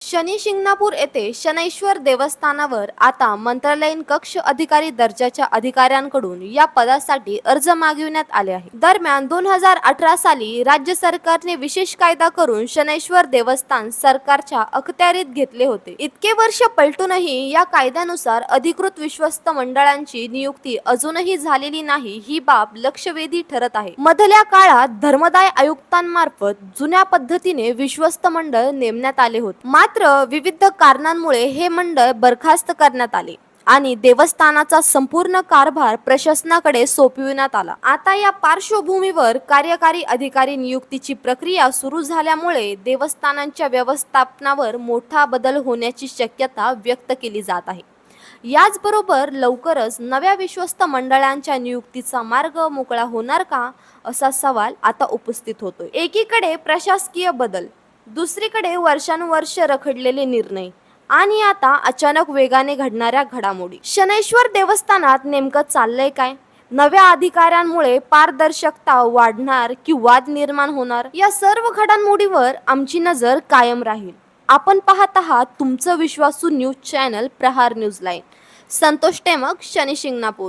शनी शिंगणापूर येथे शनैश्वर देवस्थानावर आता मंत्रालयीन कक्ष अधिकारी दर्जाच्या अधिकाऱ्यांकडून या पदासाठी अर्ज मागविण्यात आले आहे. दरम्यान 2018 साली राज्य सरकारने विशेष कायदा करून शनैश्वर देवस्थान सरकारच्या अखत्यारीत घेतले होते. इतके वर्ष पलटूनही या कायद्यानुसार अधिकृत विश्वस्त मंडळांची नियुक्ती अजूनही झालेली नाही, ही बाब लक्षवेधी ठरत आहे. मधल्या काळात धर्मदाय आयुक्तांमार्फत जुन्या पद्धतीने विश्वस्त मंडळ नेमण्यात आले होते. मात्र विविध कारणांमुळे हे मंडळ बरखास्त करण्यात आले आणि देवस्थानाचा संपूर्ण कारभार प्रशासनाकडे सोपविण्यात आला. आता या पार्श्वभूमीवर कार्यकारी अधिकारी नियुक्तीची प्रक्रिया सुरू झाल्यामुळे देवस्थानांच्या व्यवस्थापनावर मोठा बदल होण्याची शक्यता व्यक्त केली जात आहे. याचबरोबर लवकरच नव्या विश्वस्त मंडळांच्या नियुक्तीचा मार्ग मोकळा होणार का, असा सवाल आता उपस्थित होतोय. एकीकडे प्रशासकीय बदल, दुसरीकडे वर्षानुवर्ष रखडलेले निर्णय आणि आता अचानक वेगाने घडणाऱ्या घडामोडी. शनैश्वर देवस्थानात नेमकं चाललंय काय? नव्या अधिकाऱ्यांमुळे पारदर्शकता वाढणार की वाद निर्माण होणार? या सर्व घडामोडीवर आमची नजर कायम राहील. आपण पाहत आहात तुमचं विश्वासू न्यूज चॅनल प्रहार न्यूज लाईन. संतोष टेमक, शनी शिंगणापूर.